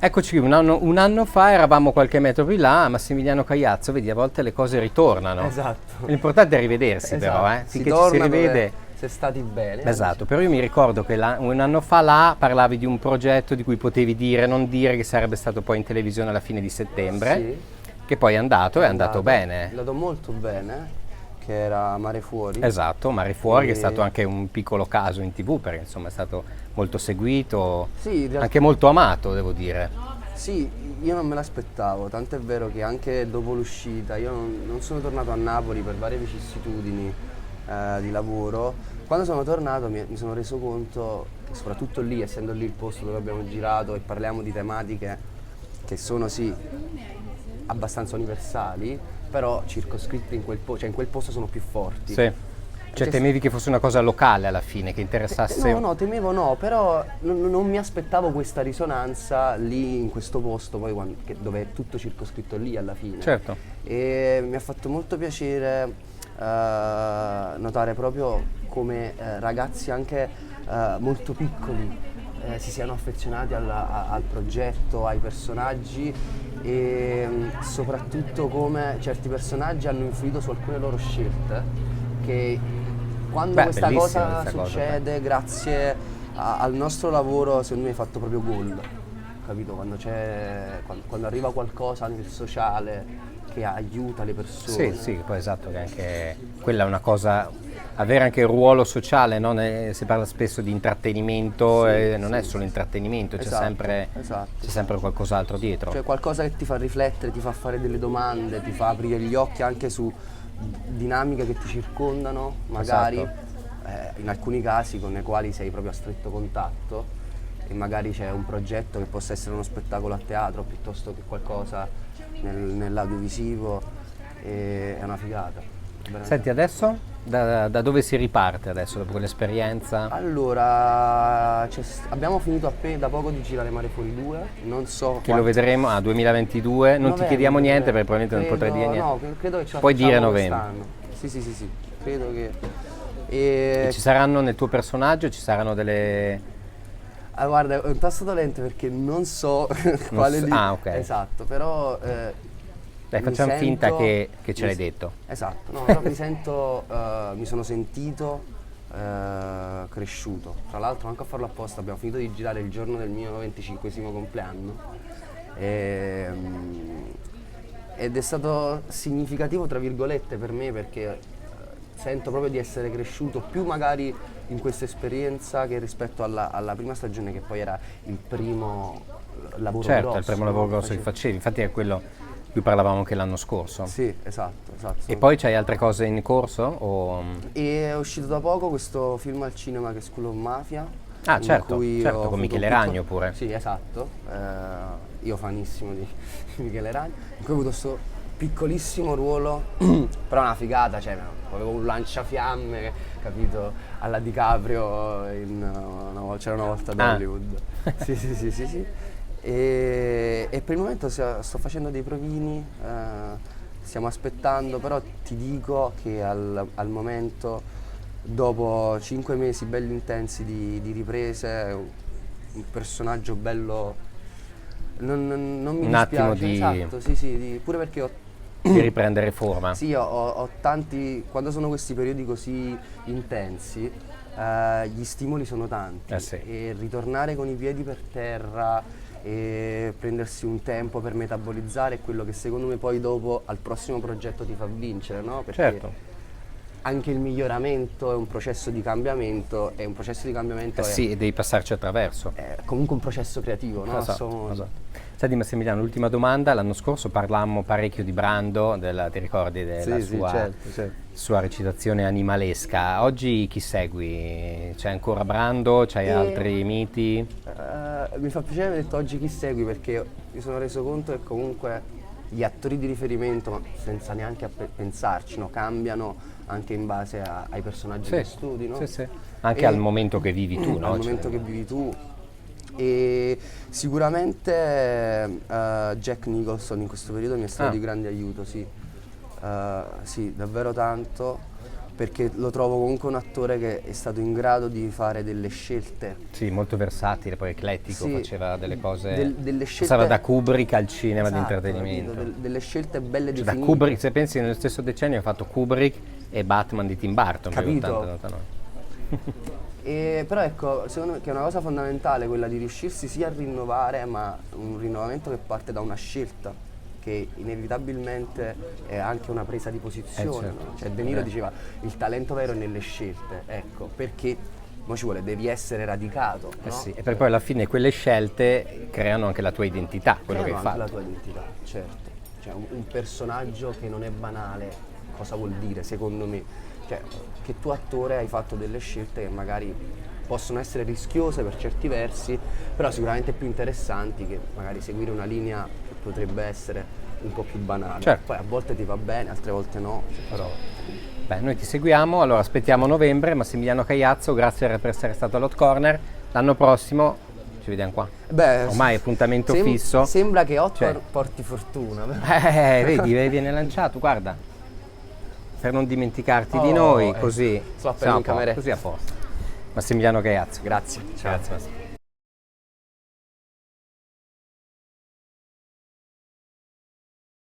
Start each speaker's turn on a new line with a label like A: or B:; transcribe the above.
A: Eccoci qui, un anno fa eravamo qualche metro più là a Massimiliano Cagliazzo, vedi a volte le cose ritornano.
B: Esatto.
A: L'importante è rivedersi però,
B: Si
A: finché ci si
B: torna
A: rivede.
B: dove si è stati bene.
A: Esatto, però io mi ricordo che un anno fa là parlavi di un progetto di cui potevi dire, non dire, che sarebbe stato poi in televisione alla fine di settembre,
B: Sì,
A: che poi è andato bene.
B: È andato molto bene, che era Mare Fuori.
A: Esatto, Mare Fuori, che è
B: E-
A: stato anche un piccolo caso in TV, perché insomma è stato molto seguito,
B: Sì, in realtà,
A: anche molto amato, devo dire.
B: sì, io non me l'aspettavo, tant'è vero che anche dopo l'uscita io non sono tornato a Napoli per varie vicissitudini di lavoro. Quando sono tornato mi sono reso conto che soprattutto lì, essendo lì il posto dove abbiamo girato e parliamo di tematiche che sono sì abbastanza universali, però circoscritte in quel posto, cioè in quel posto sono più forti.
A: Sì. Cioè temevi che fosse una cosa locale alla fine, che interessasse.
B: No, temevo no, però non mi aspettavo questa risonanza lì in questo posto, poi dove è tutto circoscritto lì alla fine.
A: Certo.
B: E mi ha fatto molto piacere notare proprio come ragazzi anche molto piccoli si siano affezionati al progetto, ai personaggi e soprattutto come certi personaggi hanno influito su alcune loro scelte che quando questa
A: bellissima
B: cosa
A: questa cosa,
B: succede grazie al nostro lavoro secondo me hai fatto proprio gol, capito? Quando arriva qualcosa nel sociale che aiuta le persone.
A: Sì, poi esatto, che anche quella è una cosa, avere anche il ruolo sociale, no? Si parla spesso di intrattenimento, e non è solo intrattenimento,
B: Esatto.
A: c'è sempre qualcos'altro dietro.
B: Cioè qualcosa che ti fa riflettere, ti fa fare delle domande, ti fa aprire gli occhi anche su dinamiche che ti circondano, magari
A: Esatto.
B: in alcuni casi con i quali sei proprio a stretto contatto e magari c'è un progetto che possa essere uno spettacolo a teatro piuttosto che qualcosa nell'audiovisivo e è una figata. Veramente.
A: Senti, adesso da dove si riparte adesso, dopo quell'esperienza?
B: Allora, abbiamo finito da poco di girare Mare Fuori 2, non so
A: Che lo vedremo a 2022, non ti chiediamo niente perché probabilmente non potrai dire niente.
B: No, credo che ce la
A: Puoi dire
B: facciamo
A: novembre.
B: quest'anno. Sì, credo che...
A: E ci saranno nel tuo personaggio, ci saranno delle.
B: Guarda, è un tasto dolente perché non so quale lì.
A: Ah, ok.
B: Esatto, però...
A: Dai,
B: mi
A: facciamo finta
B: sento-
A: che ce l'hai detto.
B: Esatto, no, però mi sono sentito cresciuto. Tra l'altro anche a farlo apposta abbiamo finito di girare il giorno del mio 25esimo compleanno ed è stato significativo tra virgolette per me perché sento proprio di essere cresciuto più magari in questa esperienza che rispetto alla prima stagione che poi era il primo lavoro
A: Certo,
B: grosso.
A: è il primo lavoro
B: no?
A: grosso che facevi, infatti è quello di cui parlavamo anche l'anno scorso.
B: Sì, esatto.
A: E poi c'hai altre cose in corso?
B: E è uscito da poco questo film al cinema che è School of Mafia.
A: Ah,
B: in
A: certo,
B: cui
A: certo,
B: ho
A: con
B: avuto
A: Michele
B: un piccolo-
A: Ragno pure.
B: Sì, esatto. Io fanissimo di Michele Ragno. In cui ho avuto questo piccolissimo ruolo, però una figata, cioè avevo un lanciafiamme, capito, alla DiCaprio c'era una volta ad
A: Ah.
B: Hollywood. Sì. E per il momento sto facendo dei provini, stiamo aspettando, però ti dico che al momento, dopo 5 mesi belli intensi di riprese, un personaggio bello, non mi
A: Un attimo
B: dispiace,
A: di-
B: esatto, sì, pure perché
A: Di riprendere forma.
B: sì, ho tanti, quando sono questi periodi così intensi, gli stimoli sono tanti
A: Sì.
B: e ritornare con i piedi per terra e prendersi un tempo per metabolizzare è quello che secondo me poi dopo al prossimo progetto ti fa vincere, no? Perché
A: Certo.
B: anche il miglioramento è un processo di cambiamento e un processo di cambiamento
A: Sì, e devi passarci attraverso.
B: è comunque un processo creativo, no?
A: Esatto. Senti Massimiliano, l'ultima domanda, l'anno scorso parlammo parecchio di Brando, ti ricordi della
B: Sì, certo.
A: sua recitazione animalesca. Oggi chi segui? C'è ancora Brando? C'hai altri miti?
B: Mi fa piacere aver detto oggi chi segui perché mi sono reso conto che comunque gli attori di riferimento, ma senza neanche pensarci, no? Cambiano anche in base ai personaggi che studi, no?
A: Sì. Anche al momento che vivi tu, no?
B: Al momento che vivi tu. E sicuramente Jack Nicholson in questo periodo mi è stato di grande aiuto, sì. Sì, davvero tanto, perché lo trovo comunque un attore che è stato in grado di fare delle scelte.
A: Sì, molto versatile, poi eclettico,
B: Sì,
A: faceva delle cose,
B: delle scelte,
A: passava da Kubrick al cinema di
B: esatto,
A: intrattenimento.
B: capito? Delle scelte belle
A: Cioè, da
B: definite.
A: Kubrick, se pensi nello stesso decennio ha fatto Kubrick e Batman di Tim Burton, per
B: Capito?
A: 80-99.
B: Però ecco, secondo me che è una cosa fondamentale quella di riuscirsi sia a rinnovare, ma un rinnovamento che parte da una scelta, che inevitabilmente è anche una presa di posizione.
A: Certo.
B: No? Cioè De Niro diceva il talento vero è nelle scelte, ecco, perché mo ci vuole, devi essere radicato, no?
A: Sì, e per poi alla fine quelle scelte creano anche la tua identità, quello che hai
B: Creano anche
A: fatto.
B: la tua identità, certo. Cioè un personaggio che non è banale, cosa vuol dire secondo me? Cioè che tu attore hai fatto delle scelte che magari possono essere rischiose per certi versi, però sicuramente più interessanti che magari seguire una linea che potrebbe essere un po' più banale.
A: Certo.
B: Poi a volte ti va bene, altre volte no, però
A: Beh, noi ti seguiamo, allora aspettiamo novembre. Massimiliano Cagliazzo, grazie per essere stato all'Hot Corner. L'anno prossimo ci vediamo qua.
B: beh,
A: Ormai appuntamento fisso.
B: Sembra che Hot
A: Cioè-
B: porti fortuna.
A: Vedi, viene lanciato, guarda. Per non dimenticarti di
B: Oh,
A: noi, così
B: sto appena
A: siamo
B: in cameretta.
A: così a posto. Massimiliano Cagliazzo.
B: Grazie. Ciao.
A: Grazie Massimiliano.